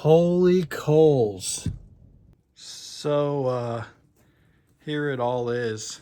Holy KOHL'S. So, here it all is.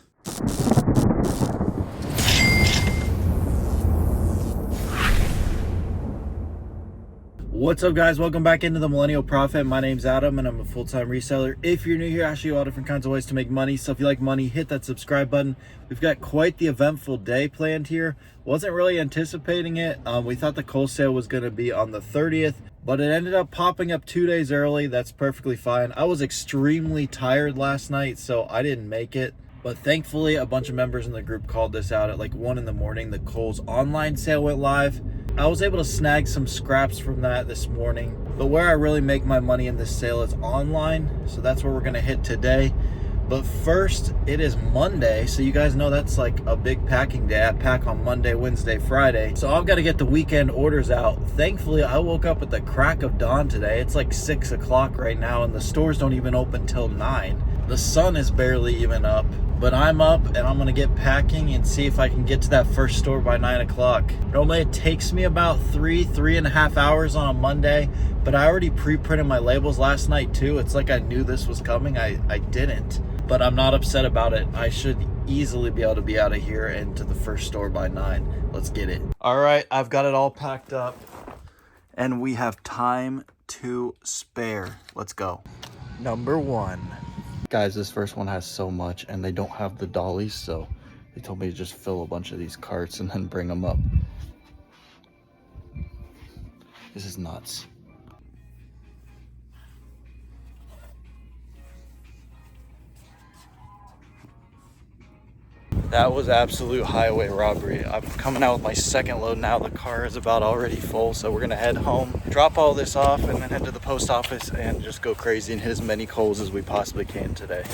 What's up, guys? Welcome back into the Millennial Profit. My name's Adam and I'm a full-time reseller. If you're new here, I show you all different kinds of ways to make money. So if you like money, hit that subscribe button. We've got quite the eventful day planned here. Wasn't really anticipating it. We thought the KOHL'S sale was going to be on the 30th, but it ended up popping up 2 days early. That's perfectly fine. I was extremely tired last night, so I didn't make it. But thankfully, a bunch of members in the group called this out at like 1 in the morning. The KOHL'S online sale went live. I was able to snag some scraps from that this morning. But where I really make my money in this sale is online. So that's where we're going to hit today. But first, it is Monday. So you guys know that's like a big packing day. I pack on Monday, Wednesday, Friday. So I've got to get the weekend orders out. Thankfully, I woke up at the crack of dawn today. It's like 6 o'clock right now and the stores don't even open till 9. The sun is barely even up. But I'm up and I'm gonna get packing and see if I can get to that first store by 9 o'clock. Normally it takes me about 3.5 hours on a Monday, but I already pre-printed my labels last night too. It's like I knew this was coming. I didn't, but I'm not upset about it. I should easily be able to be out of here and to the first store by 9. Let's get it. All right, I've got it all packed up and we have time to spare. Let's go. Number 1. Guys, this first one has so much and they don't have the dollies, so they told me to just fill a bunch of these carts and then bring them up. This is nuts. That was absolute highway robbery. I'm coming out with my second load now. The car is about already full, so we're gonna head home, drop all this off, and then head to the post office and just go crazy and hit as many KOHL'S as we possibly can today.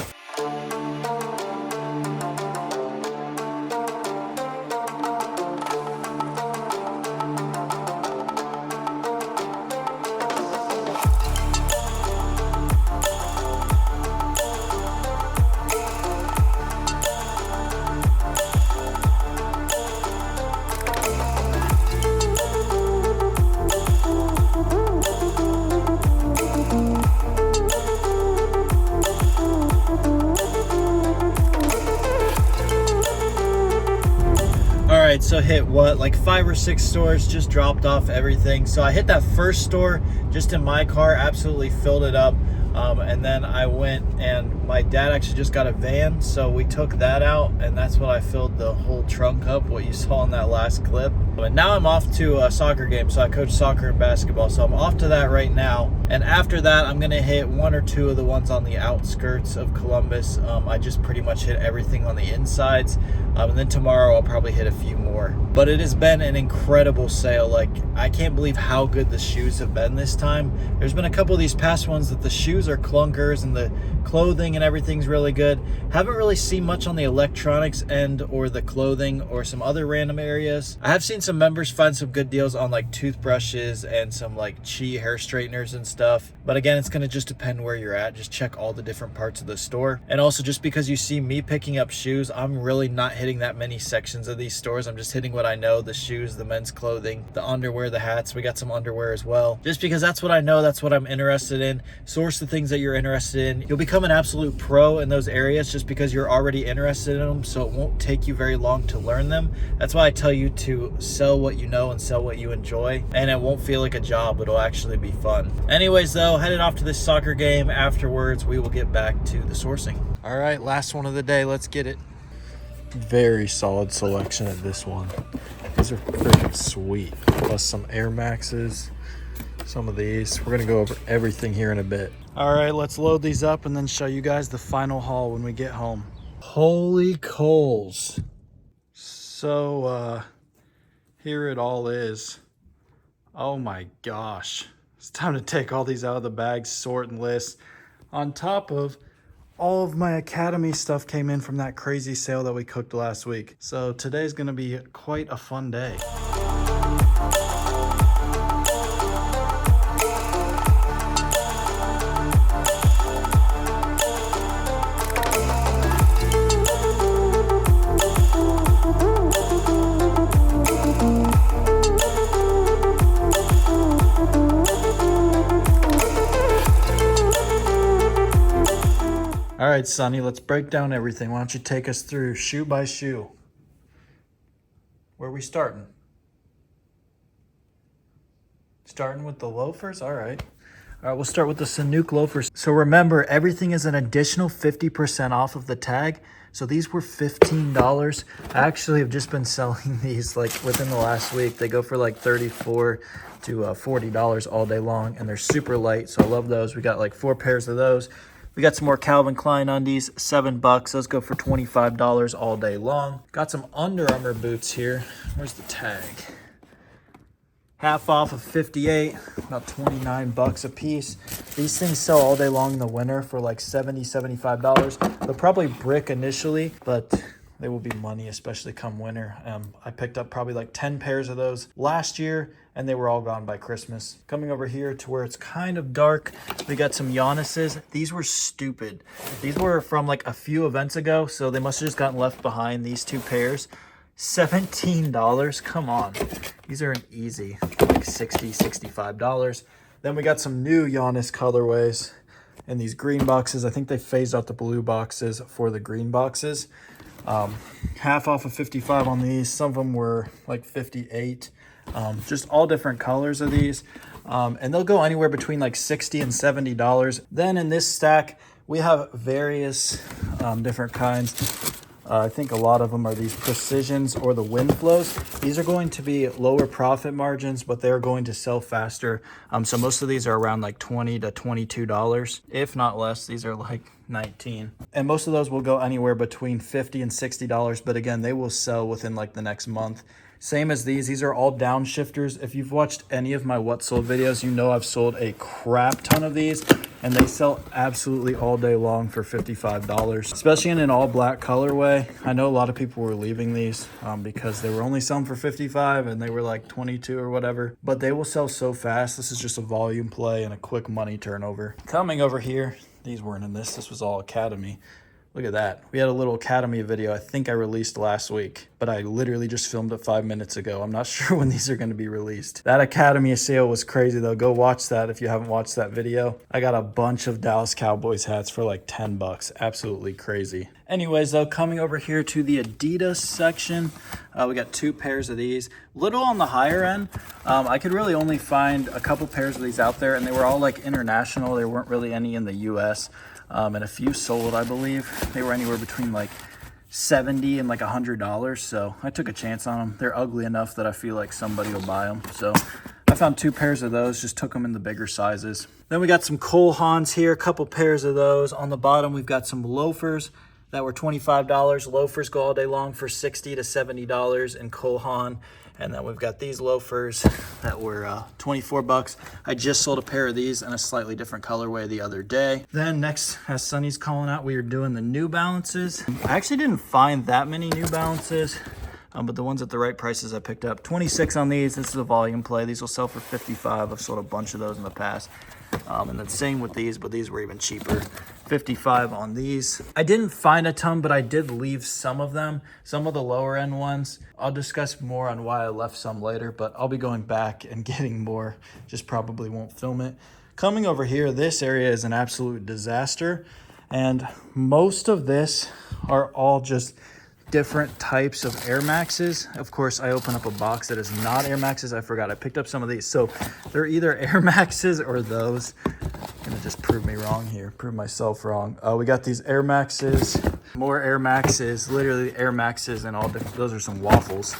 Alright, so hit what, like 5 or 6 stores, just dropped off everything. So I hit that first store just in my car, absolutely filled it up. And then I went and my dad actually just got a van, so we took that out and that's what I filled the whole trunk up, what you saw in that last clip. And now I'm off to a soccer game, so I coach soccer and basketball, so I'm off to that right now. And after that, I'm gonna hit 1 or 2 of the ones on the outskirts of Columbus. I just pretty much hit everything on the insides. And then tomorrow I'll probably hit a few more. But it has been an incredible sale. Like, I can't believe how good the shoes have been this time. There's been a couple of these past ones that the shoes are clunkers and the clothing and everything's really good. Haven't really seen much on the electronics end or the clothing or some other random areas. I have seen some members find some good deals on like toothbrushes and some like Chi hair straighteners and stuff. But again, it's gonna just depend where you're at. Just check all the different parts of the store. And also, just because you see me picking up shoes, I'm really not hitting that many sections of these stores. I'm just hitting what I know: the shoes, the men's clothing, the underwear, the hats. We got some underwear as well. Just because that's what I know, that's what I'm interested in. Source the things that you're interested in. You'll become an absolute pro in those areas just because you're already interested in them, so it won't take you very long to learn them. That's why I tell you to sell what you know and sell what you enjoy, and it won't feel like a job. It'll actually be fun. Anyways though, headed off to this soccer game. Afterwards we will get back to the sourcing. All right, last one of the day. Let's get it. Very solid selection of this one. These are freaking sweet. Plus some Air Maxes, some of these. We're gonna go over everything here in a bit. All right, let's load these up and then show you guys the final haul when we get home. Holy KOHL'S. So here it all is. Oh my gosh. It's time to take all these out of the bag, sort and list. On top of all of my Academy stuff came in from that crazy sale that we cooked last week. So today's gonna be quite a fun day. All right, Sonny, let's break down everything. Why don't you take us through shoe by shoe? Where are we starting? Starting with the loafers? All right. All right, we'll start with the Sanuk loafers. So remember, everything is an additional 50% off of the tag. So these were $15. I actually have just been selling these like within the last week. They go for like $34 to $40 all day long, and they're super light. So I love those. We got like 4 pairs of those. We got some more Calvin Klein undies, $7. Those go for $25 all day long. Got some Under Armour boots here. Where's the tag? Half off of 58, about 29 bucks a piece. These things sell all day long in the winter for like $70, $75. They'll probably brick initially, but they will be money, especially come winter. I picked up probably like 10 pairs of those last year, and they were all gone by Christmas. Coming over here to where it's kind of dark, we got some Giannis's. These were stupid. These were from like a few events ago, so they must have just gotten left behind, these 2 pairs. $17, come on. These are an easy, like $60, $65. Then we got some new Giannis colorways in these green boxes. I think they phased out the blue boxes for the green boxes. Half off of 55 on these. Some of them were like 58. Just all different colors of these. And they'll go anywhere between like $60 and $70. Then in this stack, we have various different kinds. I think a lot of them are these Precisions or the Wind Flows. These are going to be lower profit margins, but they're going to sell faster. So most of these are around like $20 to $22, if not less. These are like 19. And most of those will go anywhere between $50 and $60, but again, they will sell within like the next month. Same as these are all downshifters. If you've watched any of my what sold videos, you know I've sold a crap ton of these, and they sell absolutely all day long for $55, especially in an all black colorway. I know a lot of people were leaving these because they were only selling for $55 and they were like $22 or whatever, but they will sell so fast. This is just a volume play and a quick money turnover. Coming over here, these weren't in this was all Academy. Look at that. We had a little Academy video I think I released last week, but I literally just filmed it 5 minutes ago. I'm not sure when these are going to be released. That Academy sale was crazy though. Go watch that if you haven't watched that video. I got a bunch of Dallas Cowboys hats for like 10 bucks. Absolutely crazy. Anyways though, coming over here to the Adidas section, we got 2 pairs of these. Little on the higher end. I could really only find a couple pairs of these out there, and they were all like international. There weren't really any in the US. And a few sold, I believe. They were anywhere between like $70 and like $100. So I took a chance on them. They're ugly enough that I feel like somebody will buy them. So I found 2 pairs of those, just took them in the bigger sizes. Then we got some KOHL'S here, a couple pairs of those. On the bottom, we've got some loafers that were $25. Loafers go all day long for $60 to $70 in KOHL'S. And then we've got these loafers that were 24 bucks. I just sold a pair of these in a slightly different colorway the other day. Then next, as Sonny's calling out, we are doing the New Balances. I actually didn't find that many New Balances, but the ones at the right prices I picked up. 26 on these. This is a volume play. These will sell for 55. I've sold a bunch of those in the past. And then same with these, but these were even cheaper. 55 on these. I didn't find a ton, but I did leave some of them. Some of the lower end ones. I'll discuss more on why I left some later, but I'll be going back and getting more. Just probably won't film it. Coming over here, this area is an absolute disaster. And most of this are all just different types of Air Maxes. Of course, I open up a box that is not Air Maxes. I forgot I picked up some of these. So they're either Air Maxes or those. I'm gonna just prove me wrong here, prove myself wrong. We got these Air Maxes, more Air Maxes, literally Air Maxes and all different. Those are some waffles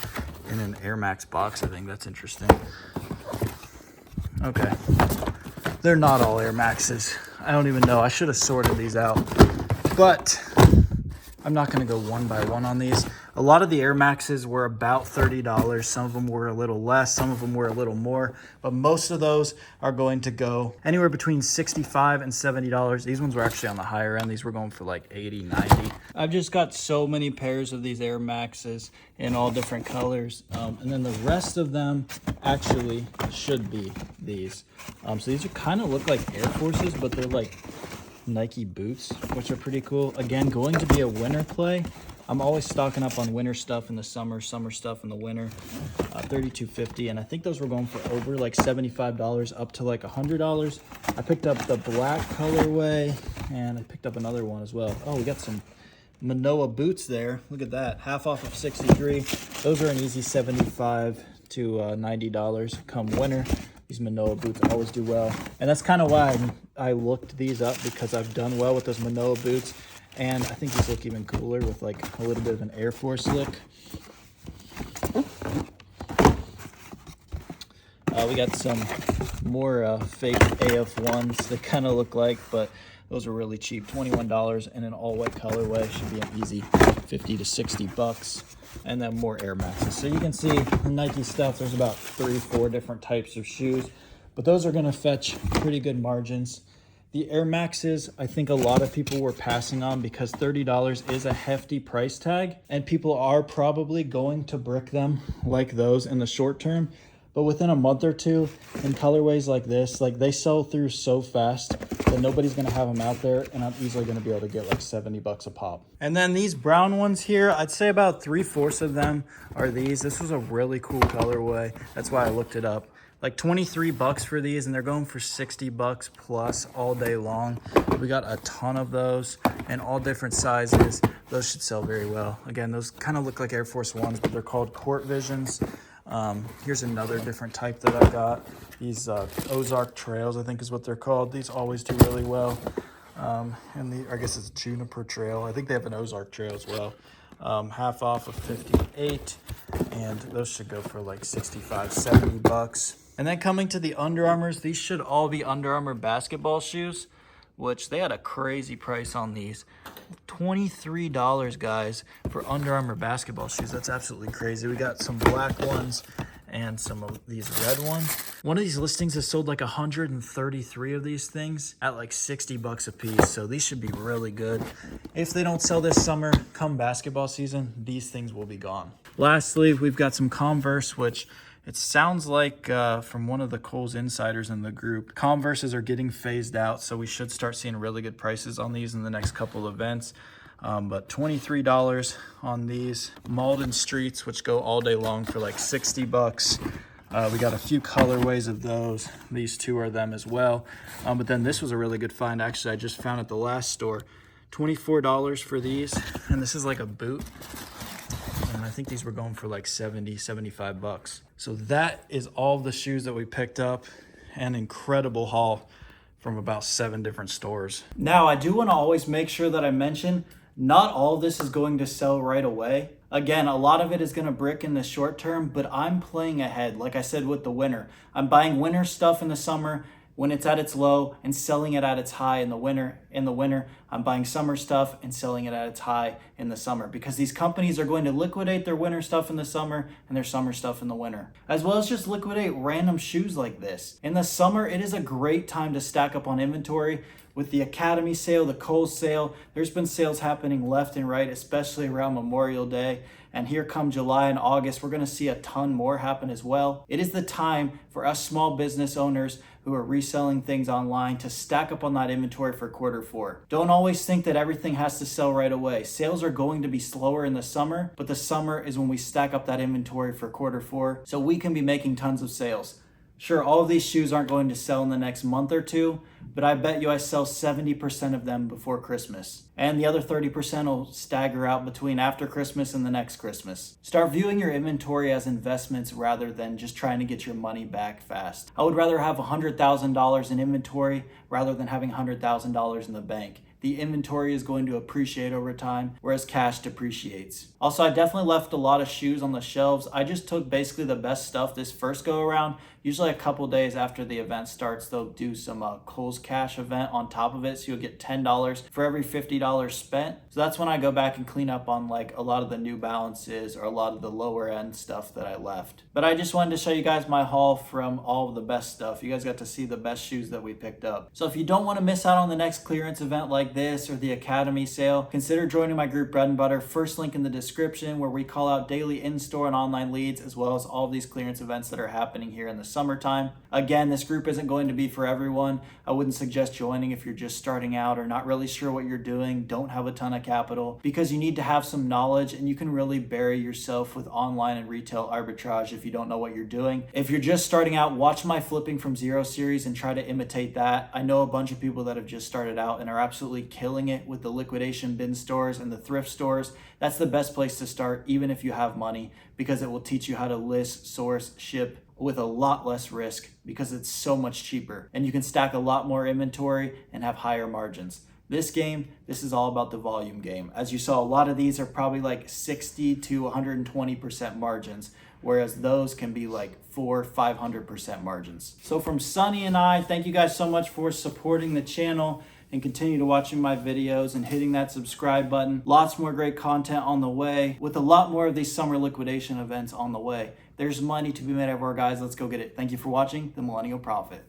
in an Air Max box. I think that's interesting. Okay, they're not all Air Maxes. I don't even know. I should have sorted these out, but I'm not going to go one by one on these. A lot of the Air Maxes were about $30. Some of them were a little less. Some of them were a little more. But most of those are going to go anywhere between $65 and $70. These ones were actually on the higher end. These were going for like $80, $90. I've just got so many pairs of these Air Maxes in all different colors. And then the rest of them actually should be these. So these are kind of look like Air Forces, but they're like Nike boots, which are pretty cool. Again, going to be a winter play. I'm always stocking up on winter stuff in the summer stuff in the winter. $32.50, and I think those were going for over like $75 up to like $100. I picked up the black colorway And I picked up another one as well. Oh, we got some Manoa boots there. Look at that, half off of 63. Those are an easy $75 to $90 come winter. These Manoa boots always do well. And that's kind of why I looked these up, because I've done well with those Manoa boots. And I think these look even cooler with like a little bit of an Air Force look. We got some more fake AF1s that kind of look like, but those are really cheap, $21, and an all white colorway should be an easy 50 to 60 bucks. And then more Air Maxes. So you can see the Nike stuff, there's about 3-4 different types of shoes, but those are gonna fetch pretty good margins. The Air Maxes, I think a lot of people were passing on because $30 is a hefty price tag, and people are probably going to brick them like those in the short term. But within a month or two, in colorways like this, like they sell through so fast that nobody's gonna have them out there, and I'm easily gonna be able to get like 70 bucks a pop. And then these brown ones here, I'd say about 3/4 of them are these. This was a really cool colorway. That's why I looked it up. Like 23 bucks for these, and they're going for 60 bucks plus all day long. We got a ton of those in all different sizes. Those should sell very well. Again, those kind of look like Air Force Ones, but they're called Court Visions. Here's another different type that I got. These Ozark Trails, I think is what they're called. These always do really well. And I guess it's Juniper Trail. I think they have an Ozark Trail as well. Half off of 58, and those should go for like 65, 70 bucks. And then coming to the Under Armours, these should all be Under Armour basketball shoes, which they had a crazy price on these. $23, guys, for Under Armour basketball shoes. That's absolutely crazy. We got some black ones and some of these red ones. One of these listings has sold like 133 of these things at like 60 bucks a piece. So these should be really good. If they don't sell this summer, come basketball season, these things will be gone. Lastly, we've got some Converse, which it sounds like from one of the KOHL'S insiders in the group, Converses are getting phased out, so we should start seeing really good prices on these in the next couple events. But $23 on these Malden Streets, which go all day long for like 60 bucks. We got a few colorways of those. These two are them as well. But then this was a really good find. Actually, I just found at the last store. $24 for these, and this is like a boot. And I think these were going for like 70, 75 bucks. So that is all the shoes that we picked up. An incredible haul from about 7 different stores. Now, I do want to always make sure that I mention, not all of this is going to sell right away. Again, a lot of it is going to brick in the short term, but I'm playing ahead. Like I said with the winter, I'm buying winter stuff in the summer when it's at its low and selling it at its high in the winter. In the winter, I'm buying summer stuff and selling it at its high in the summer, because these companies are going to liquidate their winter stuff in the summer and their summer stuff in the winter, as well as just liquidate random shoes like this. In the summer, it is a great time to stack up on inventory. With the Academy sale, the KOHL'S sale, there's been sales happening left and right, especially around Memorial Day. And here come July and August, we're gonna see a ton more happen as well. It is the time for us small business owners who are reselling things online to stack up on that inventory for Q4. Don't always think that everything has to sell right away. Sales are going to be slower in the summer, but the summer is when we stack up that inventory for Q4, so we can be making tons of sales. Sure, all of these shoes aren't going to sell in the next month or two, but I bet you I sell 70% of them before Christmas. And the other 30% will stagger out between after Christmas and the next Christmas. Start viewing your inventory as investments rather than just trying to get your money back fast. I would rather have $100,000 in inventory rather than having $100,000 in the bank. The inventory is going to appreciate over time, whereas cash depreciates. Also, I definitely left a lot of shoes on the shelves. I just took basically the best stuff this first go around. Usually a couple days after the event starts, they'll do some KOHL'S cash event on top of it. So you'll get $10 for every $50 spent. So that's when I go back and clean up on like a lot of the New Balances or a lot of the lower end stuff that I left. But I just wanted to show you guys my haul from all of the best stuff. You guys got to see the best shoes that we picked up. So if you don't want to miss out on the next clearance event like this or the Academy sale, consider joining my group Bread and Butter. First link in the description, where we call out daily in-store and online leads, as well as all of these clearance events that are happening here in the summertime. Again, this group isn't going to be for everyone. I wouldn't suggest joining if you're just starting out or not really sure what you're doing, don't have a ton of capital, because you need to have some knowledge and you can really bury yourself with online and retail arbitrage if you don't know what you're doing. If you're just starting out, watch my Flipping from Zero series and try to imitate that. I know a bunch of people that have just started out and are absolutely killing it with the liquidation bin stores and the thrift stores. That's the best place to start, even if you have money, because it will teach you how to list, source, ship with a lot less risk because it's so much cheaper and you can stack a lot more inventory and have higher margins. This game, this is all about the volume game. As you saw, a lot of these are probably like 60 to 120% margins, whereas those can be like 400-500% margins. So from Sonny and I, thank you guys so much for supporting the channel and continue to watching my videos and hitting that subscribe button. Lots more great content on the way with a lot more of these summer liquidation events on the way. There's money to be made everywhere, guys. Let's go get it. Thank you for watching The Millennial Prophet.